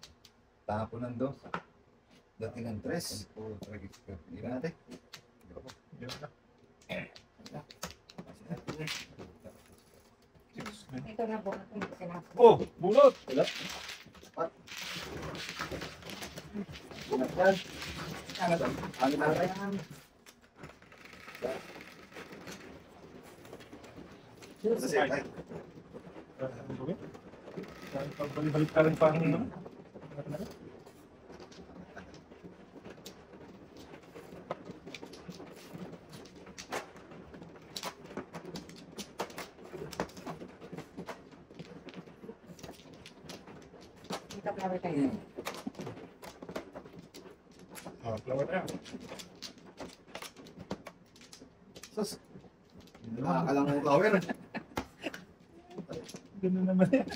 [SPEAKER 4] Tapos ng dos. Dati ng
[SPEAKER 2] Tres.
[SPEAKER 4] Po, tragis ka.
[SPEAKER 2] Hindi natin.
[SPEAKER 1] Yun na.
[SPEAKER 3] Ito na po. Ito na sinabi.
[SPEAKER 1] Oh, bulot!
[SPEAKER 2] Yan. Ano to? Ano na rin? Kasi tayo.
[SPEAKER 1] Pagbalik-balik ka rin pa ang ano?
[SPEAKER 3] Ito flower tayo.
[SPEAKER 1] Flower na.
[SPEAKER 2] Sus. Nakakalang mo flower.
[SPEAKER 1] Ganun naman yan.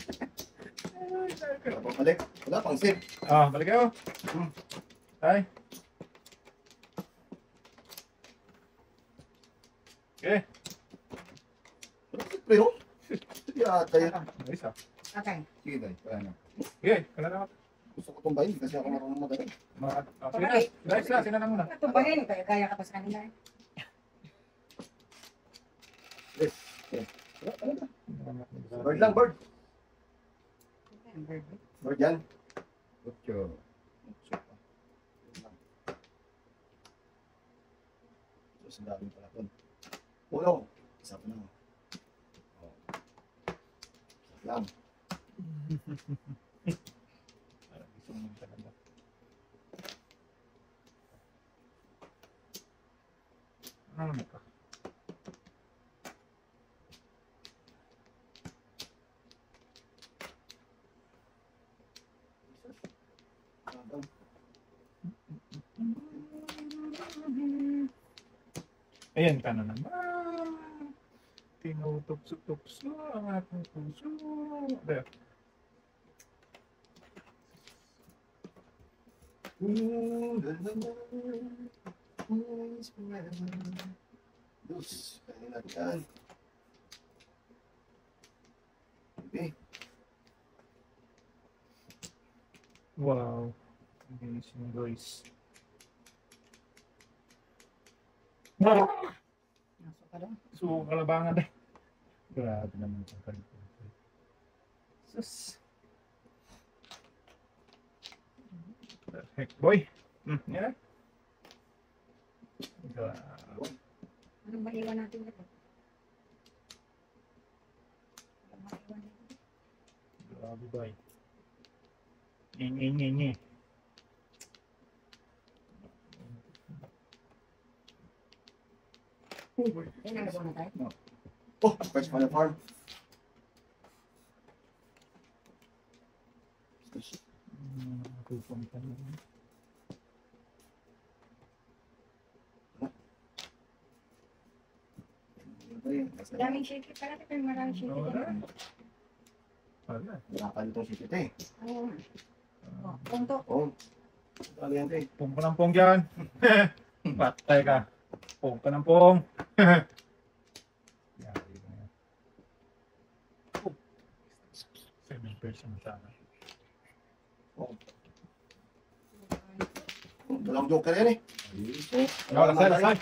[SPEAKER 2] Balik. Wala pang sip.
[SPEAKER 1] Balik kayo. Ay. Okay.
[SPEAKER 2] Pero, yata yun.
[SPEAKER 1] Nice ah.
[SPEAKER 3] Okay.
[SPEAKER 4] Sige tayo. Paano?
[SPEAKER 1] Okay, kala na.
[SPEAKER 2] Gusto ko tumbayin kasi ako marunong magaling.
[SPEAKER 1] Sige na. Guys na, sila na muna.
[SPEAKER 3] Tumbahin. Kaya ka pa sa kanila.
[SPEAKER 2] Bird lang, bird.
[SPEAKER 3] Bird.
[SPEAKER 2] Bird yan.
[SPEAKER 4] Ocho.
[SPEAKER 2] Sus, ang dami pala doon. Uno. Isa pa na. Oh. Isa lang.
[SPEAKER 1] Gusto mo talaga. Ano naman ka? Ayan ka na naman. Tinutupso-tupso ang aking puso. There.
[SPEAKER 2] Dos. Kaya na dyan. Okay.
[SPEAKER 1] Wow. Amazing guys.
[SPEAKER 3] Nasok ka doon.
[SPEAKER 1] So, kalabangan eh. Grabe naman itong kalito. Sus. Perfect boy. Yan. Grabe.
[SPEAKER 3] Anong maiwan natin dito? Anong maiwan dito?
[SPEAKER 1] Grabe boy. Nye.
[SPEAKER 3] Yan ang nagawa na tayo.
[SPEAKER 2] Oh, first for the farm.
[SPEAKER 1] Pupunta na.
[SPEAKER 3] Daming shake. Parati pa maraming shake.
[SPEAKER 1] Wala. Wala.
[SPEAKER 2] Wala ka nitong sikit eh.
[SPEAKER 3] Oo. Oh, punto.
[SPEAKER 2] Oo. Kaliente.
[SPEAKER 1] Pong ka ng pong dyan. Patay ka. Pong ka ng pong. Yari na yan. Oh. 7% sana.
[SPEAKER 2] Oo. Dalawang joker yan eh.
[SPEAKER 1] Lasay.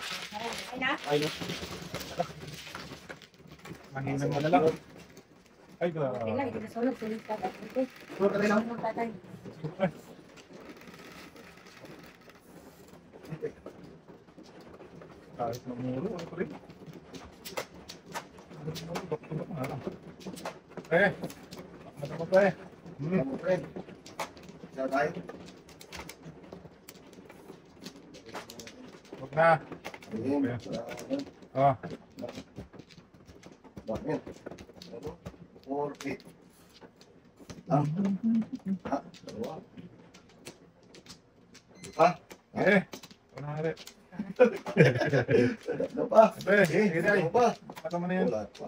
[SPEAKER 3] Ay na.
[SPEAKER 2] Ay, no.
[SPEAKER 1] Mahinang mo na lang. Ay,
[SPEAKER 3] Okay lang,
[SPEAKER 1] grabe.
[SPEAKER 3] hindi na sunog. Sunog ka. Okay.
[SPEAKER 2] Sunog ka rin lang.
[SPEAKER 3] Sunog tatay.
[SPEAKER 1] Kahit mamuro, ano pa rin? Eh, ano pa pa eh?
[SPEAKER 2] Tama, friend. Isa tayo.
[SPEAKER 1] Huwag na.
[SPEAKER 2] Ayun.
[SPEAKER 1] Oh,
[SPEAKER 2] Bakit? 4, 8. Ah, dalawa. Ah,
[SPEAKER 1] eh. Ano na rin?
[SPEAKER 2] ano pa?
[SPEAKER 1] Eh, sige tayo.
[SPEAKER 2] Ano pa?
[SPEAKER 1] Baka mo na yan.
[SPEAKER 2] Wala pa.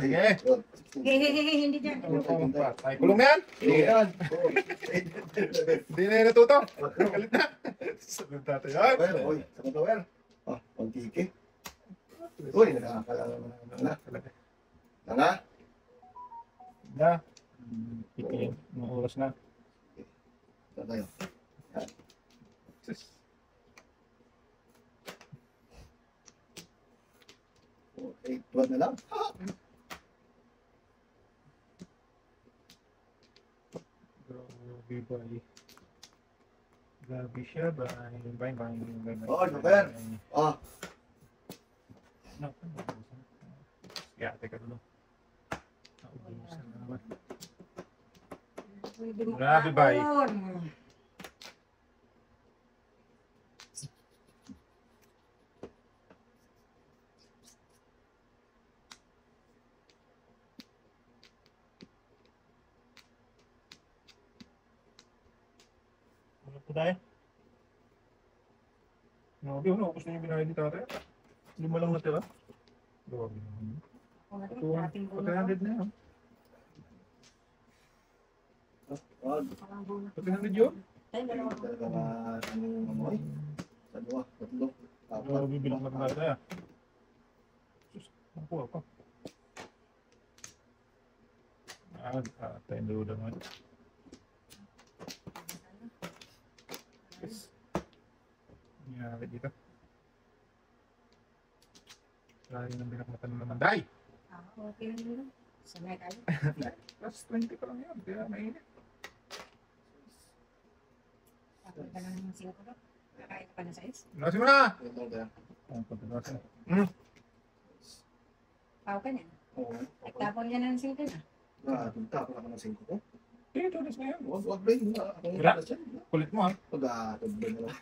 [SPEAKER 1] Sige.
[SPEAKER 2] Yun, 16.
[SPEAKER 3] Hehehe, hindi dyan.
[SPEAKER 1] Patay. Kulong na yan?
[SPEAKER 2] Sige yan.
[SPEAKER 1] Hindi na yan natuto. Galit na. Sabi tatay. Ay,
[SPEAKER 2] Oy, sa motor. Ah, pang-tiki. Uy, nakakala naman na. Tanga?
[SPEAKER 1] na. Ipiin. Mga oras na.
[SPEAKER 2] Saan tayo?
[SPEAKER 1] Sus.
[SPEAKER 2] 4, 8, 12 na lang. Ah!
[SPEAKER 1] Grabe ba eh. Grabe siya ba? Bye.
[SPEAKER 2] Oh, Joker. Ah,
[SPEAKER 1] Naku, naubusan. Yeah, teka dulu. Naubusan na naman.
[SPEAKER 3] Pwede mo
[SPEAKER 1] Grabe ba eh.
[SPEAKER 3] kahapon.
[SPEAKER 1] Ano po tayo? Grabe, naubos na yung binayad ni tatay. 5 lang natira. Grabe naman.
[SPEAKER 3] Kung ano, dating bunot.
[SPEAKER 1] 300 na yun.
[SPEAKER 2] wag.
[SPEAKER 3] Walang bunot.
[SPEAKER 1] 300 yun?
[SPEAKER 3] Tayo, dalawa.
[SPEAKER 2] Talaga ba, ano yung ano eh? Dalawa, tatlo, apat.
[SPEAKER 1] Grabe bilang na tatay ah. Sus, nakuha pa. Tatay na ulang naman. Yes. Nangyari dito. Lagi ng binakmatan ng manday.
[SPEAKER 3] Ah, okay lang yun. Sanay tayo.
[SPEAKER 1] Plus 20 pa lang yan. Kaya mainit.
[SPEAKER 3] Tapos ka lang ng singko ko. Kakain ka pa na size.
[SPEAKER 1] Lasin mo na!
[SPEAKER 2] Ito kaya.
[SPEAKER 1] Ang pagkakasin.
[SPEAKER 3] Pao ka niyan.
[SPEAKER 2] Oo.
[SPEAKER 3] Nagtapon niya ng singko na.
[SPEAKER 2] Tapos ako ng 5 ko.
[SPEAKER 1] Eh, tulis na yan.
[SPEAKER 2] Wag ba yun? Ako yung
[SPEAKER 1] Wala.
[SPEAKER 2] talas yan.
[SPEAKER 1] Kulit mo ha.
[SPEAKER 2] Pag-atod ba na lang.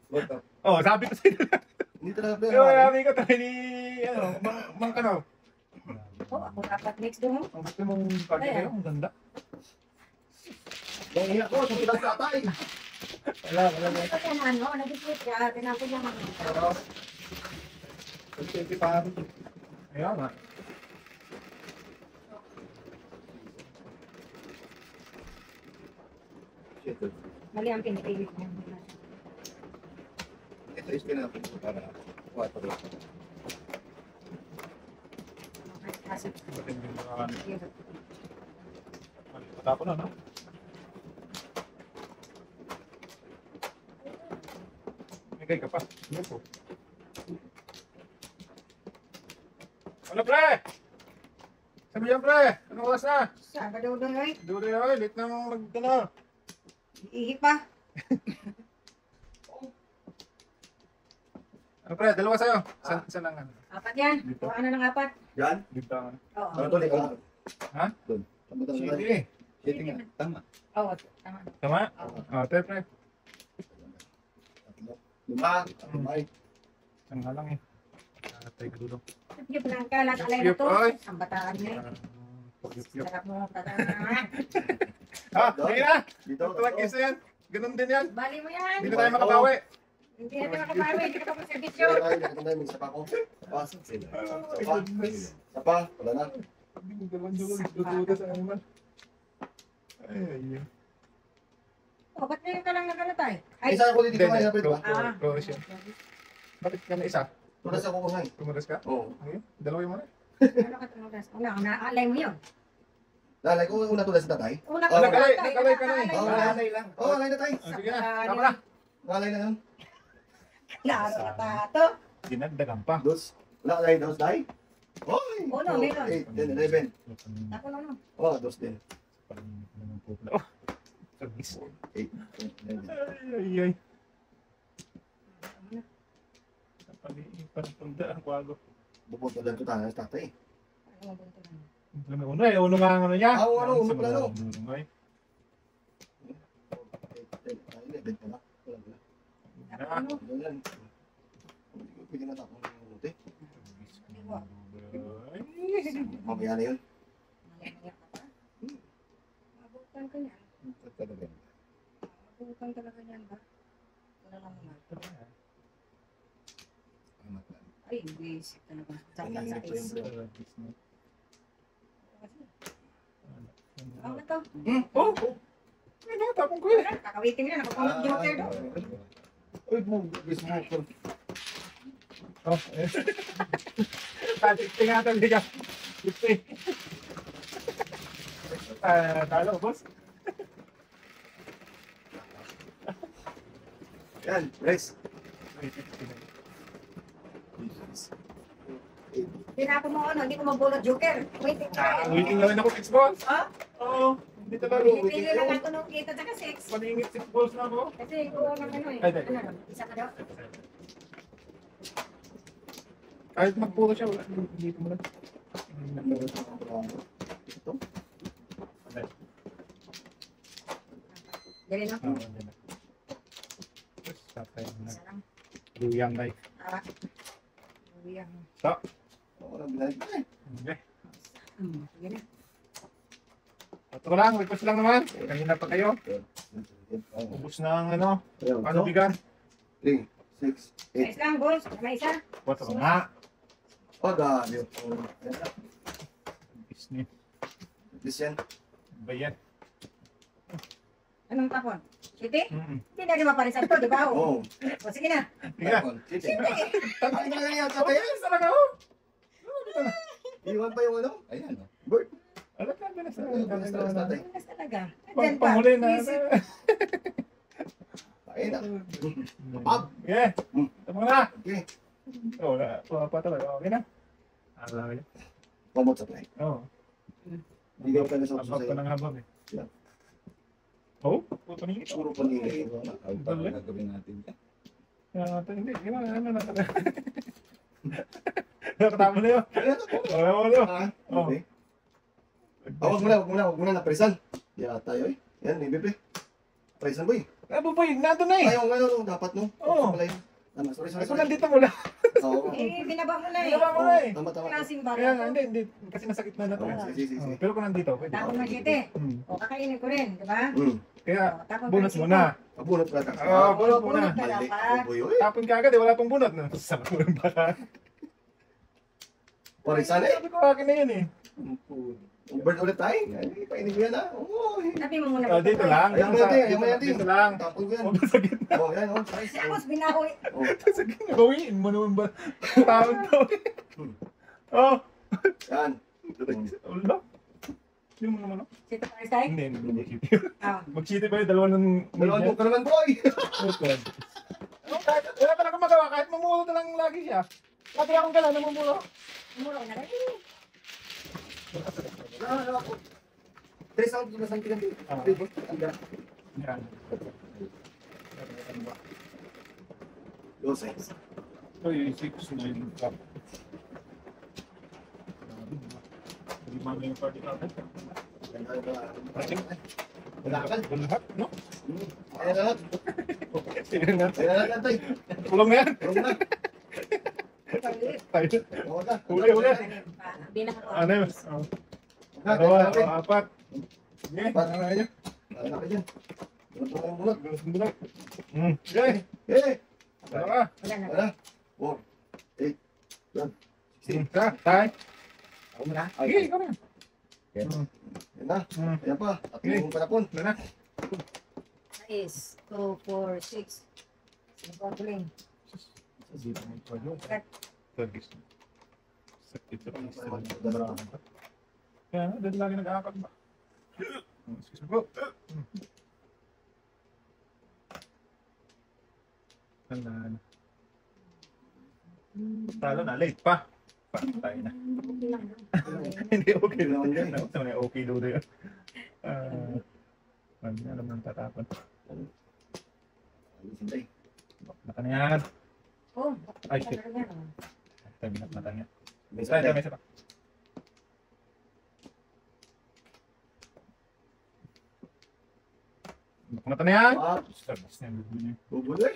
[SPEAKER 2] Wag ka.
[SPEAKER 1] Oh, sabi ko sa'yo.
[SPEAKER 2] Hindi talaga ba
[SPEAKER 1] Pero
[SPEAKER 2] yan?
[SPEAKER 1] sabi ko tayo ni, ano, mang kanaw.
[SPEAKER 3] Oh, ako dapat next doon.
[SPEAKER 1] Ang gusto mong party kayo, ang ganda.
[SPEAKER 2] Nangiyak ko, sa pilas tatay.
[SPEAKER 1] Wala.
[SPEAKER 3] Ito yan ano, nag-tweet ka. Tinapon niya mga.
[SPEAKER 2] Pero,
[SPEAKER 1] 20 pa. Ayan nga.
[SPEAKER 2] shit.
[SPEAKER 3] Mali ang pinipilit niya.
[SPEAKER 2] Ito is pinapin ko para 4.
[SPEAKER 3] Kasi,
[SPEAKER 1] Batin din mga ano. Matapon na, no? Migay ka pa. Ano po? Ano, pre? Sabi yan, pre. Anong oras na?
[SPEAKER 3] Sabado doon ay.
[SPEAKER 1] Duro yun. Late nang mag-ano.
[SPEAKER 3] Ihi pa.
[SPEAKER 1] Ano, pre? Dalawa sa'yo. Saan ang ano?
[SPEAKER 3] Apat yan.
[SPEAKER 1] Dito.
[SPEAKER 3] Kuha na ng apat.
[SPEAKER 2] Yan?
[SPEAKER 1] Dito ang ano.
[SPEAKER 3] Oo.
[SPEAKER 2] Ano to? Ikaw?
[SPEAKER 1] Ha?
[SPEAKER 2] Doon. Tama tayo.
[SPEAKER 1] Sige.
[SPEAKER 4] Shitting nga. Tama.
[SPEAKER 3] Oo, tama.
[SPEAKER 1] Tama?
[SPEAKER 3] Oo.
[SPEAKER 1] Te, pre.
[SPEAKER 2] 5. Ay.
[SPEAKER 1] Saan nga lang eh. Tayo dulo.
[SPEAKER 3] Yung lang ka, alay na to.
[SPEAKER 1] Ay.
[SPEAKER 3] Ang bataan niya.
[SPEAKER 1] Yup.
[SPEAKER 3] Sarap mo, bataan.
[SPEAKER 1] Ha? Sige na.
[SPEAKER 2] Dito.
[SPEAKER 1] Ito lang isa yan. Ganun din yan.
[SPEAKER 3] Bali mo yan.
[SPEAKER 1] Hindi na tayo makabawi.
[SPEAKER 3] Hindi na makabawi, hindi ka pa servisyo.
[SPEAKER 2] May isa pa ako. Ah,
[SPEAKER 4] Sila.
[SPEAKER 1] Ay, goodness.
[SPEAKER 2] isa pa, wala na.
[SPEAKER 1] Hindi mo dalawang dugo sa animal. Ay, ay.
[SPEAKER 3] Oh, ba't ngayon ka lang nagalatay? Ay,
[SPEAKER 2] Isa ako dito kanina, pwede ba?
[SPEAKER 1] Croatia. Bakit ka na isa?
[SPEAKER 2] Tulas ako kumain.
[SPEAKER 1] Tumaras ka?
[SPEAKER 2] Oo.
[SPEAKER 1] Ayun, dalawa yung mga.
[SPEAKER 3] ano ka tumulas? Una, naalay mo yun.
[SPEAKER 2] Lalay ko una tulas na tatay.
[SPEAKER 3] Una
[SPEAKER 2] Oh,
[SPEAKER 1] nakalay
[SPEAKER 2] Oh,
[SPEAKER 1] Ah,
[SPEAKER 2] lalay lang. Oh, lalay na tayo.
[SPEAKER 1] sige na, tama na.
[SPEAKER 2] Lalay na yun.
[SPEAKER 3] Laro na tato.
[SPEAKER 1] Dinagdagan pa.
[SPEAKER 2] Dos. Wala lalay, dos, day. Oy!
[SPEAKER 3] Uno, meron.
[SPEAKER 2] 8, 10, 11.
[SPEAKER 3] Ako na no.
[SPEAKER 2] Oh, dos din.
[SPEAKER 1] Oh, service.
[SPEAKER 2] 8, 10, 11.
[SPEAKER 1] Ay, ay, ay. Pagpunta ang kwago.
[SPEAKER 2] Bupunta ko tayo sa tatay.
[SPEAKER 3] Ano mo bunto na?
[SPEAKER 1] Uno eh, uno nga ang ano niya.
[SPEAKER 2] Ah, uno pala, no?
[SPEAKER 1] Uno eh.
[SPEAKER 2] 8, 10, 11 pala. Wala pala.
[SPEAKER 3] Ano?
[SPEAKER 2] Ano yan? Hindi ko pwede natapon ng ulit eh. Mamaya na yun.
[SPEAKER 3] Nangyayang ka pa? Mabutan ka niyan.
[SPEAKER 4] Talaga.
[SPEAKER 3] Mabutan talaga niyan ba? Wala lang naman.
[SPEAKER 4] Anak na.
[SPEAKER 3] Ay, basic talaga. Sakit
[SPEAKER 2] Ang
[SPEAKER 3] sa
[SPEAKER 2] hirap to
[SPEAKER 3] is.
[SPEAKER 2] yun, bro.
[SPEAKER 3] Ako na to.
[SPEAKER 1] Oh! Ano, tapong ko eh.
[SPEAKER 3] Kakawitin nila. Nakapunod joker do.
[SPEAKER 2] Uy, bis mo.
[SPEAKER 1] Oh, eh. Tingatan, hindi ka. Talo, boss.
[SPEAKER 2] Yan, guys.
[SPEAKER 3] Tinapon mo ano, hindi ko mabulot joker. Waiting ka.
[SPEAKER 1] Waiting lang ako 6 balls.
[SPEAKER 3] Ha?
[SPEAKER 1] Oo. Hindi talaga.
[SPEAKER 3] Pili lang ako nung kita tsaka 6.
[SPEAKER 1] Maningit 6 balls na ako.
[SPEAKER 3] Kasi kuha ng ano eh.
[SPEAKER 1] Ay, di.
[SPEAKER 3] Ano, isa ka daw.
[SPEAKER 1] Kahit magpuro siya, wala. Dito mo lang.
[SPEAKER 2] Ito.
[SPEAKER 3] Dali lang. Isa lang.
[SPEAKER 1] Luyang guys.
[SPEAKER 3] Luyang.
[SPEAKER 2] Oo, nang binalik.
[SPEAKER 1] Okay.
[SPEAKER 3] Sige na.
[SPEAKER 1] Ito ko lang, request lang naman. Kanina pa kayo. Ubus na ang ano. Paano bigan?
[SPEAKER 2] 3, 6, 8.
[SPEAKER 3] Isa lang, balls. May isa.
[SPEAKER 1] What's up nga?
[SPEAKER 2] Pag-aaliw.
[SPEAKER 1] Business.
[SPEAKER 2] This yan.
[SPEAKER 1] Bayan.
[SPEAKER 3] Anong tapon? City?
[SPEAKER 1] Mm-mm.
[SPEAKER 3] Hindi na rin maparisan to, di ba?
[SPEAKER 2] Oo.
[SPEAKER 3] O, sige na.
[SPEAKER 1] Sige na.
[SPEAKER 2] City. Tatay na lang yan, tatay.
[SPEAKER 1] Bilis talaga oh.
[SPEAKER 2] Iwan pa yung ano?
[SPEAKER 4] Ayan, no?
[SPEAKER 2] Bird.
[SPEAKER 1] Alam ka, bilis
[SPEAKER 2] Bilis talaga, tatay.
[SPEAKER 3] Bilis talaga.
[SPEAKER 1] Pang
[SPEAKER 3] Andyan pa.
[SPEAKER 1] panghuli na.
[SPEAKER 3] Isip.
[SPEAKER 2] Ayun na. Up.
[SPEAKER 1] Okay. Tama na.
[SPEAKER 2] Okay.
[SPEAKER 1] Oh, wala. Wala pa talaga. Okay na. Alam ka.
[SPEAKER 2] Pamot sa play.
[SPEAKER 1] Oo.
[SPEAKER 2] Bigay pa na sa
[SPEAKER 1] Habab pa ng habab eh.
[SPEAKER 2] Yeah.
[SPEAKER 1] Oh, puto ningit.
[SPEAKER 2] Puro paningay.
[SPEAKER 4] Ang paano gagawin natin yan?
[SPEAKER 1] Hindi. Ano na talaga. Nakatama na yun. Wala mo na yun. Oh.
[SPEAKER 2] Okay. Wag mo na napresan. Yata yun. Yan, may bebe. Presan boy.
[SPEAKER 1] Ano po yun? Nandun na eh.
[SPEAKER 2] Ayaw nga no, dapat no.
[SPEAKER 1] Oo.
[SPEAKER 2] Tama, sorry.
[SPEAKER 1] Ako nandito mo lang.
[SPEAKER 2] Oo.
[SPEAKER 3] Eh, binaba mo na eh.
[SPEAKER 1] Binaba mo na eh.
[SPEAKER 2] Tama.
[SPEAKER 3] Klaseng
[SPEAKER 1] Kaya nga,
[SPEAKER 3] bago.
[SPEAKER 1] hindi. Kasi nasakit na to.
[SPEAKER 2] Oo, sige.
[SPEAKER 1] Pero kung nandito, pwede.
[SPEAKER 3] Tapon ng City.
[SPEAKER 1] Hmm.
[SPEAKER 3] O, kakainin ko rin, di ba?
[SPEAKER 1] Kaya,
[SPEAKER 3] O, tapon ka
[SPEAKER 1] bunot
[SPEAKER 3] ng
[SPEAKER 1] muna.
[SPEAKER 2] Pabunot pala tayo.
[SPEAKER 1] Oo, bunot muna.
[SPEAKER 3] Bunot ka
[SPEAKER 2] Mali.
[SPEAKER 3] dapat.
[SPEAKER 2] Boy, oy.
[SPEAKER 1] Tapon ka agad eh, wala pang bunot. Sarap mo yung baka.
[SPEAKER 2] Parisan eh.
[SPEAKER 1] Sabi ko akin na yun eh.
[SPEAKER 2] Bird ulit tayo. Ay, painig mo yan ah. Oo.
[SPEAKER 3] Sabi mo muna.
[SPEAKER 1] Dito lang.
[SPEAKER 2] Ayaw mo yan,
[SPEAKER 1] Dito lang.
[SPEAKER 2] Tapon ko yan.
[SPEAKER 1] Huwag sa gitna.
[SPEAKER 2] Oo, yan oh.
[SPEAKER 3] Tapos binahoy.
[SPEAKER 2] Oh.
[SPEAKER 1] Sa gitna. Bawiin mo naman ba? Taon to. Oh.
[SPEAKER 2] Yan.
[SPEAKER 1] Wala. Hindi mo naman.
[SPEAKER 3] City Paris tayo?
[SPEAKER 1] Hindi. Mag-chiti.
[SPEAKER 3] Ah.
[SPEAKER 1] Mag-chiti ba yung dalawa ng...
[SPEAKER 2] Dalawang ka naman boy.
[SPEAKER 1] Wala talaga magawa. Kahit mamulo na lang lagi siya. Lagi akong gala, namumulo.
[SPEAKER 3] Muro na rin.
[SPEAKER 2] Ako. 3 sound na sang pinag.
[SPEAKER 1] Yan.
[SPEAKER 2] Go size.
[SPEAKER 1] Uy, 6 na yung top. Lima na yung party natin.
[SPEAKER 2] Lahat.
[SPEAKER 1] Lahat, no?
[SPEAKER 2] Ayan na lahat.
[SPEAKER 1] Sige na.
[SPEAKER 2] Ayan na lahat tay.
[SPEAKER 1] Kulong na yan.
[SPEAKER 2] Tulong na.
[SPEAKER 1] Tayo.
[SPEAKER 2] Oo ka.
[SPEAKER 1] Huli. Ano yun? Oh. Dalawa, apat. Sige, ano na yun?
[SPEAKER 2] Ano ka dyan? Bunot.
[SPEAKER 1] Okay.
[SPEAKER 2] Eh.
[SPEAKER 1] Wala ka.
[SPEAKER 3] Wala na.
[SPEAKER 2] Wala. 4, 8, 12, 16.
[SPEAKER 1] Ka, tay.
[SPEAKER 2] Ako na.
[SPEAKER 1] Sige, ikaw na.
[SPEAKER 2] Yan na.
[SPEAKER 1] Hmm.
[SPEAKER 2] Ayan pa. Tatlong panapon.
[SPEAKER 1] Wala na.
[SPEAKER 3] 6, 2, 4, 6. Nagpatuloy.
[SPEAKER 1] Turkish. Sakit sa
[SPEAKER 2] Dalawa.
[SPEAKER 1] Kaya nga, dahil lagi nag-aakag ba? Excuse me po. Tala na. Talo na, late pa. Patay na.
[SPEAKER 3] Okay lang.
[SPEAKER 1] Hindi okay
[SPEAKER 2] lang.
[SPEAKER 1] Nakita mo na okay daw doon. Wag na alam ng tatapon.
[SPEAKER 2] Alisin tayo.
[SPEAKER 1] Mata na yan.
[SPEAKER 3] Oh,
[SPEAKER 1] Ay, shit.
[SPEAKER 3] talaga yan.
[SPEAKER 1] Tayo na mata niya.
[SPEAKER 2] May
[SPEAKER 1] Tayo,
[SPEAKER 2] isa
[SPEAKER 1] may isa pa. Mata na yan.
[SPEAKER 2] Ah,
[SPEAKER 1] Starbus na yan.
[SPEAKER 2] bubuloy.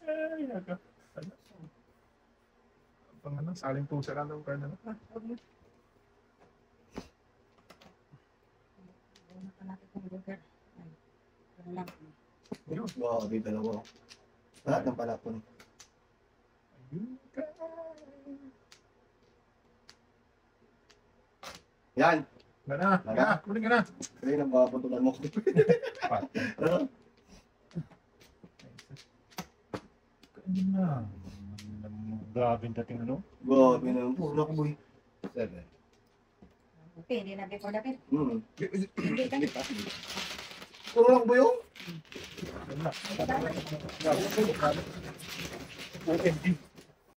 [SPEAKER 1] Ay, naka. Pang ano, saling pusa lang daw card na.
[SPEAKER 3] Ah, huwag mo. Huwag na pa natin kung lugar. Ay, wala lang.
[SPEAKER 1] Ayun.
[SPEAKER 2] Wow, di dalawa. Lahat ng panapon.
[SPEAKER 1] Ayun ka.
[SPEAKER 2] Yan.
[SPEAKER 1] Wala na. Kaya, kunin ka na.
[SPEAKER 2] Kaya nang maputulan mo. Ano?
[SPEAKER 1] Kanya na. Grabe yung dating ano.
[SPEAKER 2] Grabe na. Puro na boy.
[SPEAKER 4] 7.
[SPEAKER 3] Okay, hindi na before the pit.
[SPEAKER 2] Hindi
[SPEAKER 3] Hindi ka.
[SPEAKER 2] Puro na boy yung.
[SPEAKER 1] Wala. OMG.